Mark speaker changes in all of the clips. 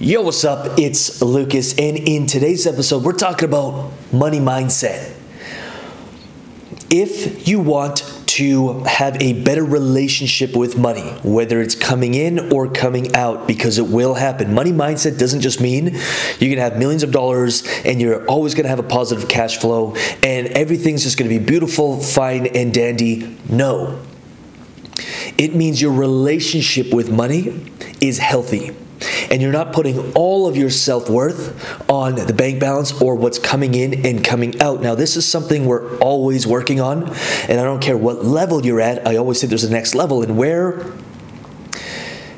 Speaker 1: Yo, what's up? It's Lucas, and in today's episode, we're talking about money mindset. If you want to have a better relationship with money, whether it's coming in or coming out, because it will happen. Money mindset doesn't just mean you're gonna have millions of dollars and you're always gonna have a positive cash flow and everything's just gonna be beautiful, fine, and dandy. No. It means your relationship with money is healthy. And you're not putting all of your self-worth on the bank balance or what's coming in and coming out. Now, this is something we're always working on, and I don't care what level you're at, I always say there's a next level. And where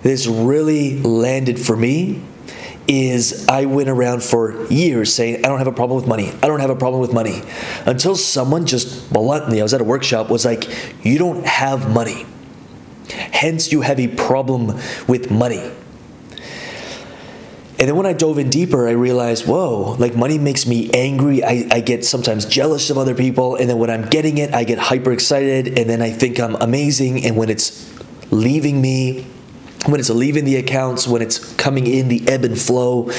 Speaker 1: this really landed for me is I went around for years saying, I don't have a problem with money. I don't have a problem with money. Until someone just bluntly, I was at a workshop, was like, you don't have money. Hence, you have a problem with money. And then when I dove in deeper, I realized, whoa, like money makes me angry. I get sometimes jealous of other people. And then when I'm getting it, I get hyper excited. And then I think I'm amazing. And when it's leaving me, when it's leaving the accounts, when it's coming in, the ebb and flow,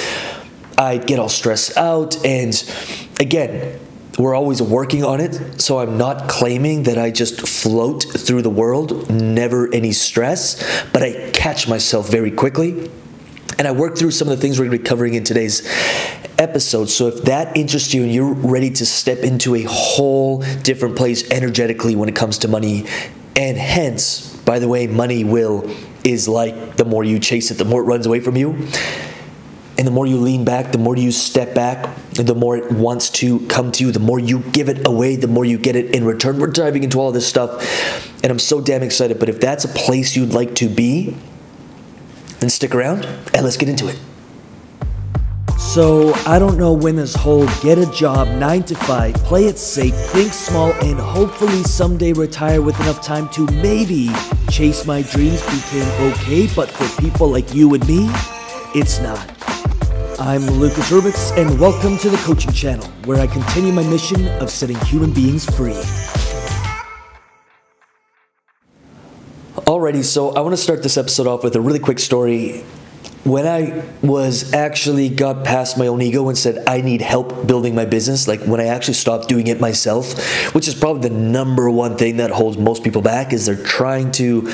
Speaker 1: I get all stressed out. And again, we're always working on it. So I'm not claiming that I just float through the world, never any stress, but I catch myself very quickly. And I worked through some of the things we're going to be covering in today's episode. So if that interests you and you're ready to step into a whole different place energetically when it comes to money, and hence, by the way, money is like the more you chase it, the more it runs away from you. And the more you lean back, the more you step back, and the more it wants to come to you, the more you give it away, the more you get it in return. We're diving into all this stuff, and I'm so damn excited. But if that's a place you'd like to be, then stick around and let's get into it.
Speaker 2: So I don't know when this whole get a job, 9 to 5, play it safe, think small, and hopefully someday retire with enough time to maybe chase my dreams became okay, but for people like you and me, it's not. I'm Lucas Rubix, and welcome to the coaching channel, where I continue my mission of setting human beings free.
Speaker 1: Alrighty, so I want to start this episode off with a really quick story. When I got past my own ego and said I need help building my business, like when I actually stopped doing it myself, which is probably the number one thing that holds most people back, is they're trying to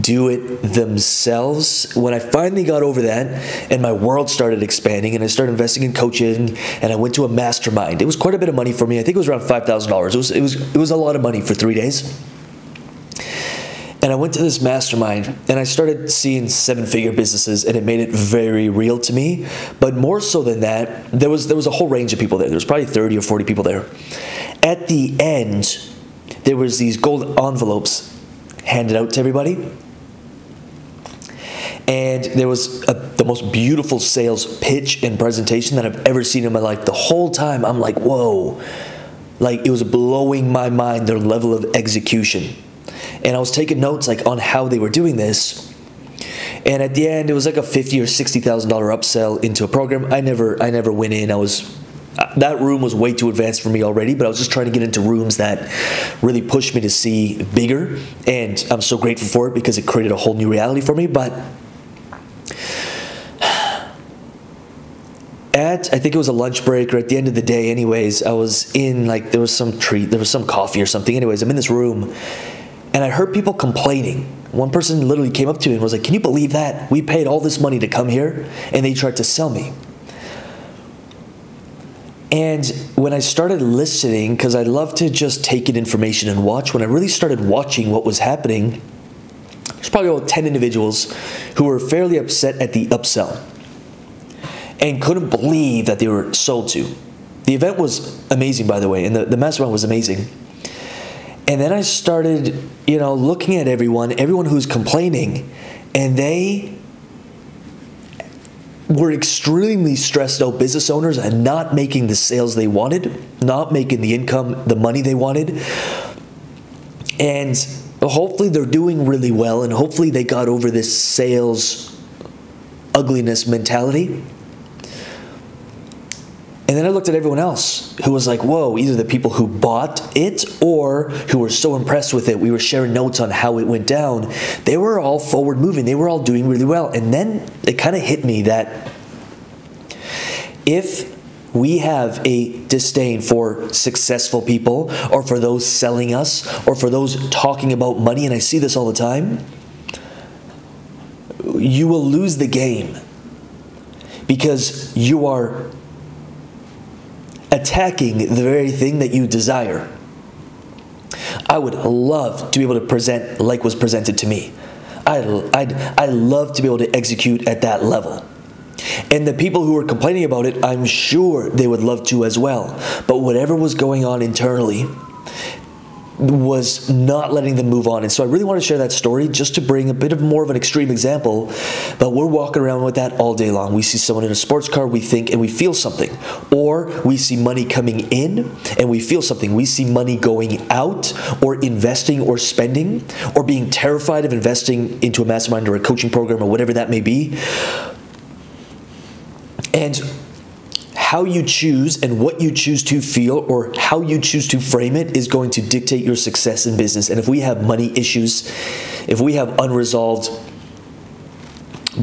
Speaker 1: do it themselves. When I finally got over that and my world started expanding and I started investing in coaching and I went to a mastermind, it was quite a bit of money for me. I think it was around $5,000. It was a lot of money for 3 days. And I went to this mastermind and I started seeing 7-figure businesses, and it made it very real to me. But more so than that, there was a whole range of people there. There was probably 30 or 40 people there. At the end, there was these gold envelopes handed out to everybody. And there was the most beautiful sales pitch and presentation that I've ever seen in my life. The whole time I'm like, whoa. Like, it was blowing my mind, their level of execution. And I was taking notes like on how they were doing this. And at the end, it was like a $50,000 or $60,000 upsell into a program. I never went in. That room was way too advanced for me already, but I was just trying to get into rooms that really pushed me to see bigger. And I'm so grateful for it because it created a whole new reality for me. But I think it was a lunch break or at the end of the day anyways, I was in, like, there was some treat, there was some coffee or something. Anyways, I'm in this room and I heard people complaining. One person literally came up to me and was like, can you believe that? We paid all this money to come here and they tried to sell me. And when I started listening, because I love to just take in information and watch, when I really started watching what was happening, there's probably about 10 individuals who were fairly upset at the upsell and couldn't believe that they were sold to. The event was amazing, by the way, and the mastermind was amazing. And then I started, looking at everyone who's complaining, and they were extremely stressed out business owners and not making the sales they wanted, not making the income, the money they wanted. And hopefully they're doing really well, and hopefully they got over this sales ugliness mentality. And then I looked at everyone else who was like, whoa, either the people who bought it or who were so impressed with it. We were sharing notes on how it went down. They were all forward moving. They were all doing really well. And then it kind of hit me that if we have a disdain for successful people, or for those selling us, or for those talking about money, and I see this all the time, you will lose the game because you are attacking the very thing that you desire. I would love to be able to present like was presented to me. I'd love to be able to execute at that level. And the people who were complaining about it, I'm sure they would love to as well. But whatever was going on internally was not letting them move on. And so I really want to share that story just to bring a bit of more of an extreme example. But we're walking around with that all day long. We see someone in a sports car, we think and we feel something. Or we see money coming in and we feel something. We see money going out, or investing or spending, or being terrified of investing into a mastermind or a coaching program or whatever that may be. And how you choose and what you choose to feel, or how you choose to frame it, is going to dictate your success in business. And if we have money issues, if we have unresolved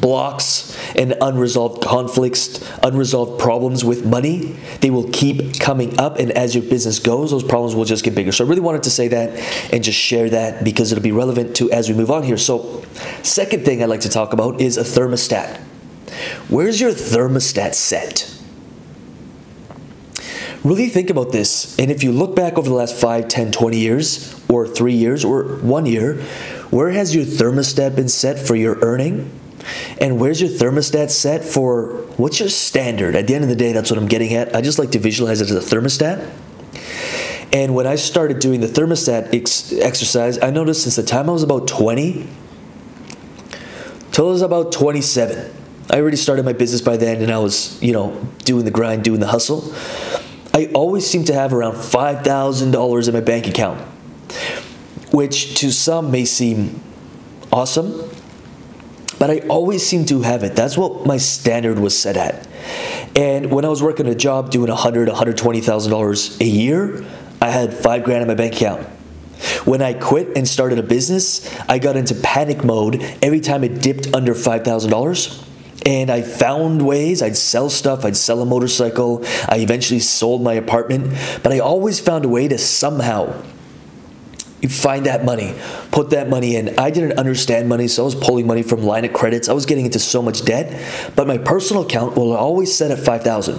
Speaker 1: blocks and unresolved conflicts, unresolved problems with money, they will keep coming up. And as your business goes, those problems will just get bigger. So I really wanted to say that and just share that because it'll be relevant to as we move on here. So second thing I'd like to talk about is a thermostat. Where's your thermostat set? Really think about this, and if you look back over the last 5, 10, 20 years, or 3 years, or 1 year, where has your thermostat been set for your earning? And where's your thermostat set for, what's your standard? At the end of the day, that's what I'm getting at. I just like to visualize it as a thermostat. And when I started doing the thermostat exercise, I noticed since the time I was about 20 till I was about 27, I already started my business by then, and I was, doing the grind, doing the hustle. I always seem to have around $5,000 in my bank account, which to some may seem awesome, but I always seem to have it. That's what my standard was set at. And when I was working a job doing $100,000, $120,000 a year, I had $5,000 in my bank account. When I quit and started a business, I got into panic mode every time it dipped under $5,000. And I found ways. I'd sell stuff, I'd sell a motorcycle, I eventually sold my apartment, but I always found a way to somehow find that money, put that money in. I didn't understand money, so I was pulling money from line of credits. I was getting into so much debt, but my personal account will always set at $5,000.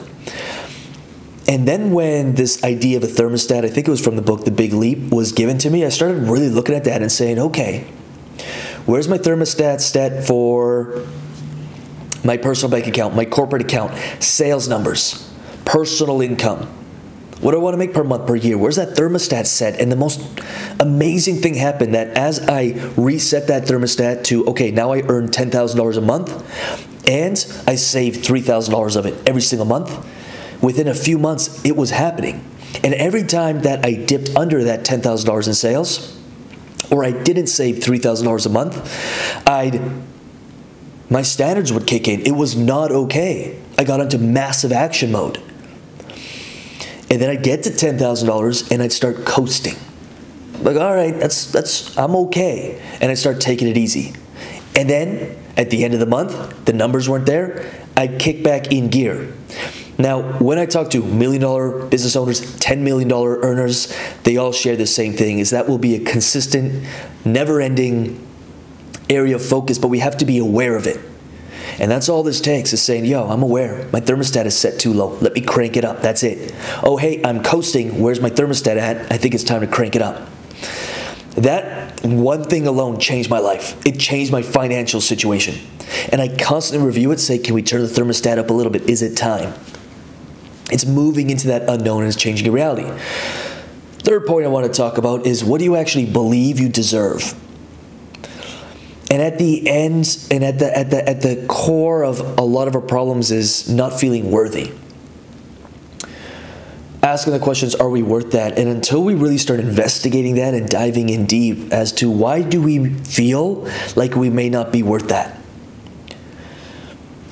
Speaker 1: And then when this idea of a thermostat, I think it was from the book The Big Leap, was given to me, I started really looking at that and saying, okay, where's my thermostat set for my personal bank account, my corporate account, sales numbers, personal income? What do I want to make per month, per year? Where's that thermostat set? And the most amazing thing happened that as I reset that thermostat to, okay, now I earn $10,000 a month and I save $3,000 of it every single month, within a few months it was happening. And every time that I dipped under that $10,000 in sales, or I didn't save $3,000 a month, my standards would kick in. It was not okay. I got into massive action mode. And then I'd get to $10,000 and I'd start coasting. Like, all right, I'm okay. And I'd start taking it easy. And then at the end of the month, the numbers weren't there. I'd kick back in gear. Now, when I talk to $1 million business owners, $10 million earners, they all share the same thing, is that will be a consistent, never-ending area of focus, but we have to be aware of it. And that's all this takes, is saying, yo, I'm aware. My thermostat is set too low. Let me crank it up. That's it. Oh, hey, I'm coasting. Where's my thermostat at? I think it's time to crank it up. That one thing alone changed my life. It changed my financial situation. And I constantly review it, say, can we turn the thermostat up a little bit? Is it time? It's moving into that unknown and it's changing your reality. Third point I want to talk about is, what do you actually believe you deserve? And at the end, and at the core of a lot of our problems is not feeling worthy. Asking the questions, are we worth that? And until we really start investigating that and diving in deep as to why do we feel like we may not be worth that?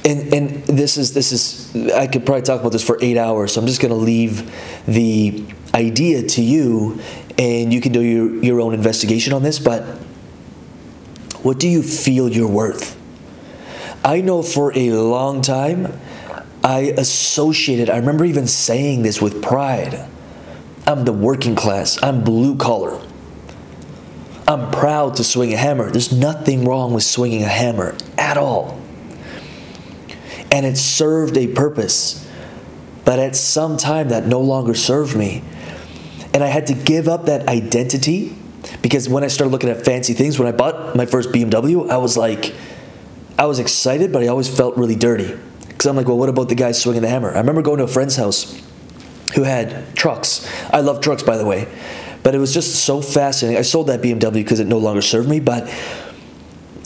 Speaker 1: And this is I could probably talk about this for 8 hours, so I'm just going to leave the idea to you, and you can do your own investigation on this, but what do you feel you're worth? I know for a long time, I remember even saying this with pride. I'm the working class. I'm blue collar. I'm proud to swing a hammer. There's nothing wrong with swinging a hammer at all. And it served a purpose. But at some time that no longer served me. And I had to give up that identity, because when I started looking at fancy things, when I bought my first BMW, I was excited, but I always felt really dirty. Because I'm like, well, what about the guy swinging the hammer? I remember going to a friend's house who had trucks. I love trucks, by the way. But it was just so fascinating. I sold that BMW because it no longer served me, but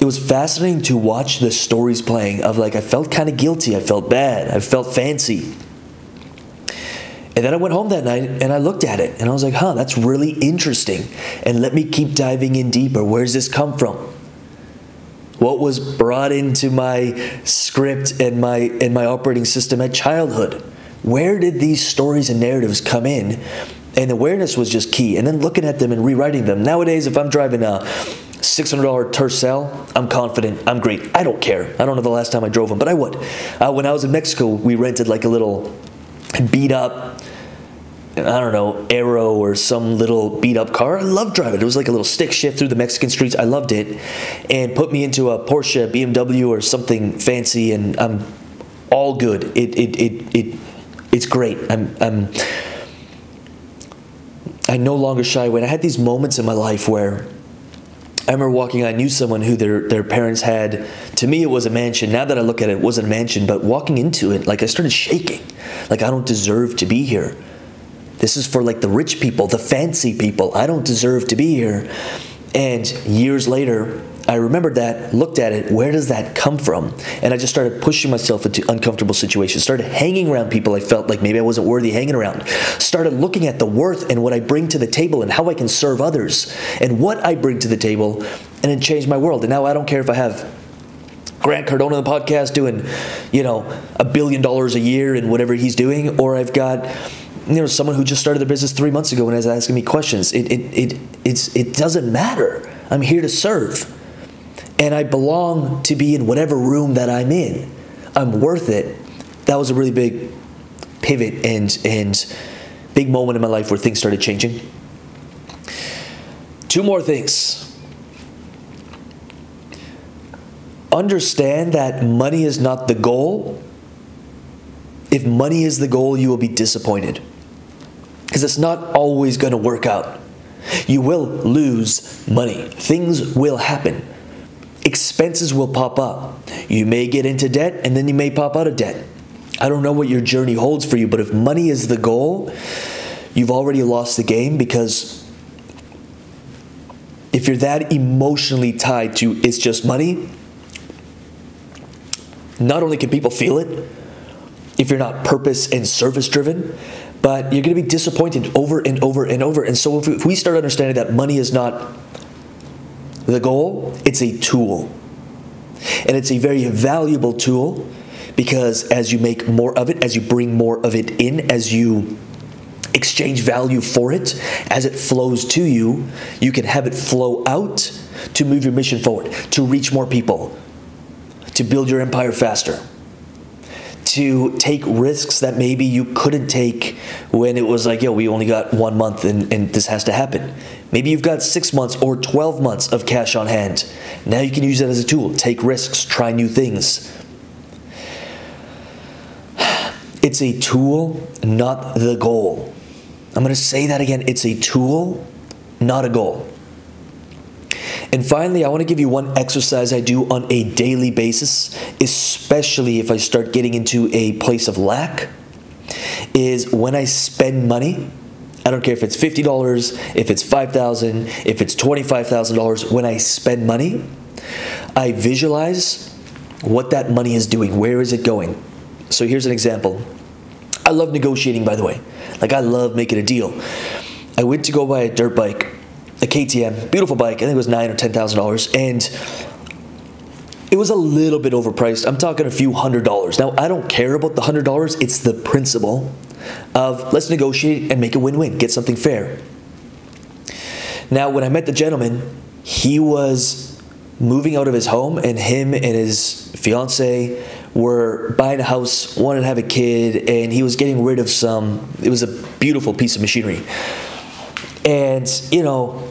Speaker 1: it was fascinating to watch the stories playing of, like, I felt kind of guilty. I felt bad. I felt fancy. And then I went home that night and I looked at it and I was like, huh, that's really interesting. And let me keep diving in deeper. Where's this come from? What was brought into my script and my operating system at childhood? Where did these stories and narratives come in? And awareness was just key. And then looking at them and rewriting them. Nowadays, if I'm driving a $600 Tercel, I'm confident, I'm great. I don't care. I don't know the last time I drove them, but I would. When I was in Mexico, we rented like a little beat up, I don't know, Arrow or some little beat up car. I loved driving. It was like a little stick shift through the Mexican streets. I loved it. And put me into a Porsche, BMW or something fancy and I'm all good. It's great. I no longer shy away. And I had these moments in my life where I remember walking, I knew someone who their parents had, to me it was a mansion. Now that I look at it, it wasn't a mansion, but walking into it, like I started shaking. Like, I don't deserve to be here. This is for like the rich people, the fancy people. I don't deserve to be here. And years later, I remembered that, looked at it, where does that come from? And I just started pushing myself into uncomfortable situations, started hanging around people I felt like maybe I wasn't worthy hanging around, started looking at the worth and what I bring to the table and how I can serve others and what I bring to the table, and it changed my world. And now I don't care if I have Grant Cardone on the podcast doing, $1 billion a year and whatever he's doing, or I've got someone who just started their business 3 months ago and is asking me questions. It doesn't matter. I'm here to serve. And I belong to be in whatever room that I'm in. I'm worth it. That was a really big pivot and big moment in my life where things started changing. 2 more things. Understand that money is not the goal. If money is the goal, you will be disappointed. Because it's not always going to work out. You will lose money. Things will happen. Expenses will pop up. You may get into debt and then you may pop out of debt. I don't know what your journey holds for you, but if money is the goal, you've already lost the game, because if you're that emotionally tied to it's just money, not only can people feel it, if you're not purpose and service driven, but you're going to be disappointed over and over and over. And so if we start understanding that money is not the goal, it's a tool. And it's a very valuable tool, because as you make more of it, as you bring more of it in, as you exchange value for it, as it flows to you, you can have it flow out to move your mission forward, to reach more people, to build your empire faster, to take risks that maybe you couldn't take when it was like, yo, we only got 1 month and this has to happen. Maybe you've got 6 months or 12 months of cash on hand. Now you can use that as a tool. Take risks, try new things. It's a tool, not the goal. I'm going to say that again. It's a tool, not a goal. And finally, I want to give you one exercise I do on a daily basis, especially if I start getting into a place of lack, is when I spend money. I don't care if it's $50, if it's $5,000, if it's $25,000. When I spend money, I visualize what that money is doing. Where is it going? So here's an example. I love negotiating, by the way. Like, I love making a deal. I went to go buy a dirt bike, a KTM, beautiful bike. I think it was $9,000 or $10,000, and it was a little bit overpriced. I'm talking a few $100s. Now, I don't care about the $100. It's the principle of let's negotiate and make a win-win, get something fair. Now, when I met the gentleman, he was moving out of his home, and him and his fiance were buying a house, wanted to have a kid, and he was getting rid of some. It was a beautiful piece of machinery. And, you know,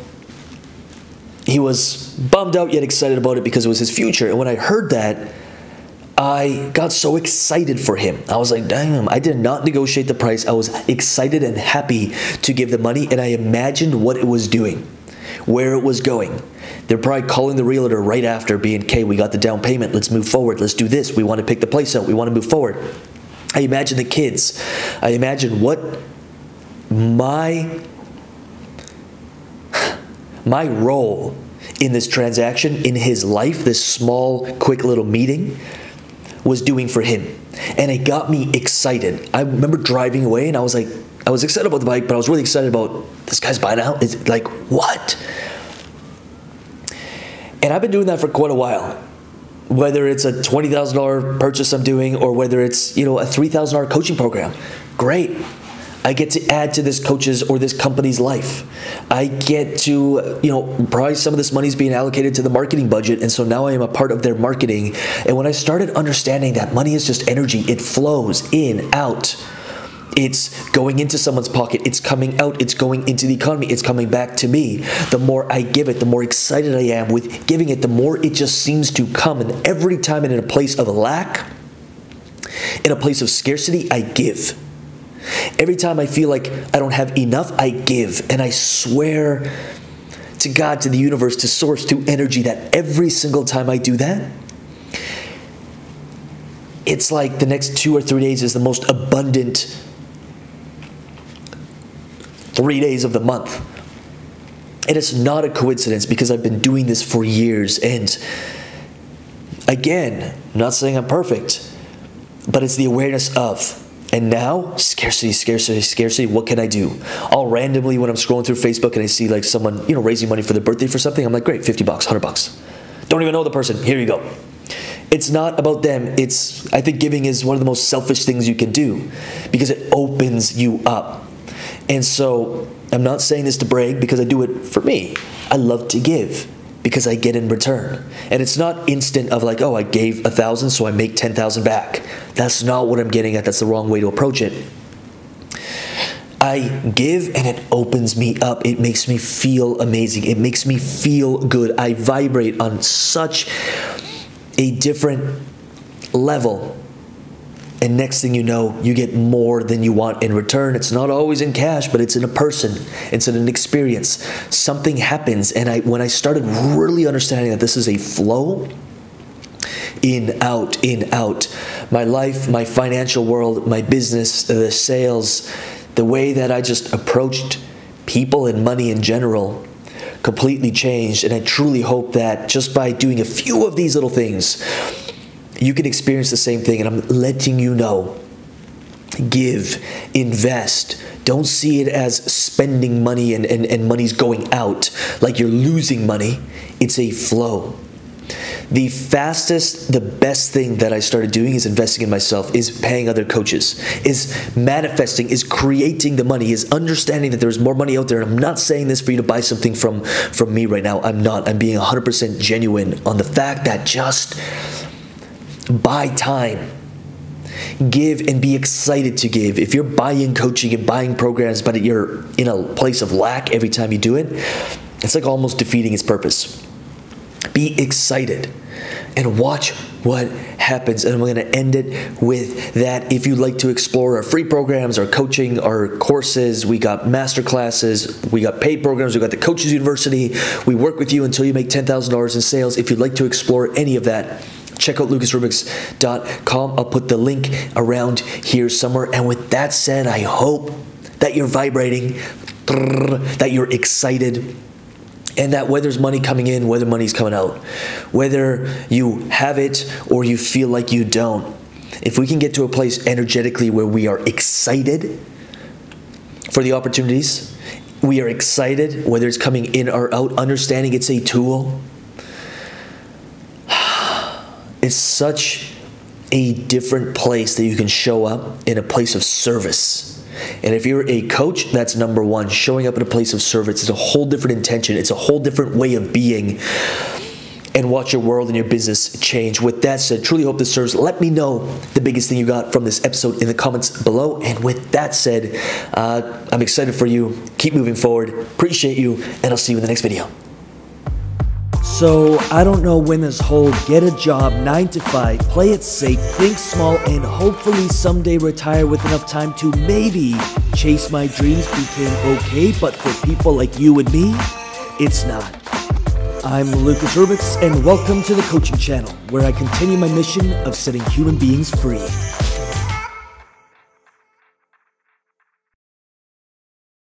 Speaker 1: he was bummed out yet excited about it because it was his future. And when I heard that, I got so excited for him. I was like, damn, I did not negotiate the price. I was excited and happy to give the money, and I imagined what it was doing, where it was going. They're probably calling the realtor right after, being, okay, we got the down payment, let's move forward, let's do this, we want to pick the place out, we want to move forward. I imagine the kids. I imagine what my role in this transaction, in his life, this small, quick little meeting, was doing for him. And it got me excited. I remember driving away and I was excited about the bike, but I was really excited about this guy's buying out. It's like, what? And I've been doing that for quite a while. Whether it's a $20,000 purchase I'm doing, or whether it's, you know, a $3,000 coaching program. Great. I get to add to this coach's or this company's life. I get to, you know, probably some of this money is being allocated to the marketing budget, and so now I am a part of their marketing. And when I started understanding that money is just energy, it flows in, out. It's going into someone's pocket, it's coming out, it's going into the economy, it's coming back to me. The more I give it, the more excited I am with giving it, the more it just seems to come. And every time I'm in a place of lack, in a place of scarcity, I give. Every time I feel like I don't have enough, I give. And I swear to God, to the universe, to source, to energy, that every single time I do that, it's like the next 2 or 3 days is the most abundant 3 days of the month. And it's not a coincidence, because I've been doing this for years. And again, I'm not saying I'm perfect, but it's the awareness of. And now, scarcity, scarcity, scarcity, what can I do? I'll randomly, when I'm scrolling through Facebook and I see like someone, you know, raising money for their birthday for something, I'm like, great, 50 bucks, 100 bucks. Don't even know the person, here you go. It's not about them. I think giving is one of the most selfish things you can do, because it opens you up. And so I'm not saying this to brag, because I do it for me. I love to give because I get in return. And it's not instant of like, oh, I gave 1,000, so I make 10,000 back. That's not what I'm getting at. That's the wrong way to approach it. I give and it opens me up. It makes me feel amazing. It makes me feel good. I vibrate on such a different level. And next thing you know, you get more than you want in return. It's not always in cash, but it's in a person. It's in an experience. Something happens. And when I started really understanding that this is a flow, in, out, my life, my financial world, my business, the sales, the way that I just approached people and money in general completely changed. And I truly hope that just by doing a few of these little things, you can experience the same thing. And I'm letting you know, give, invest. Don't see it as spending money and money's going out like you're losing money. It's a flow. The fastest, the best thing that I started doing is investing in myself, is paying other coaches, is manifesting, is creating the money, is understanding that there's more money out there. And I'm not saying this for you to buy something from me right now. I'm not. I'm being 100% genuine on the fact that just buy time. Give and be excited to give. If you're buying coaching and buying programs, but you're in a place of lack every time you do it, it's like almost defeating its purpose. Be excited and watch what happens. And I'm going to end it with that. If you'd like to explore our free programs, our coaching, our courses, we got master classes, we got paid programs, we got the Coaches University. We work with you until you make $10,000 in sales. If you'd like to explore any of that, check out lucasrubix.com. I'll put the link around here somewhere. And with that said, I hope that you're vibrating, that you're excited, and that whether there's money coming in, whether money's coming out, whether you have it or you feel like you don't, if we can get to a place energetically where we are excited for the opportunities, we are excited whether it's coming in or out, understanding it's a tool, it's such a different place that you can show up in a place of service. And if you're a coach, that's number one. Showing up in a place of service is a whole different intention. It's a whole different way of being. and watch your world and your business change. With that said, truly hope this serves. Let me know the biggest thing you got from this episode in the comments below. And with that said, I'm excited for you. Keep moving forward. Appreciate you, and I'll see you in the next video.
Speaker 2: So, I don't know when this whole get a job, 9 to 5, play it safe, think small, and hopefully someday retire with enough time to maybe chase my dreams became okay, but for people like you and me, it's not. I'm Rubix, and welcome to the coaching channel, where I continue my mission of setting human beings free.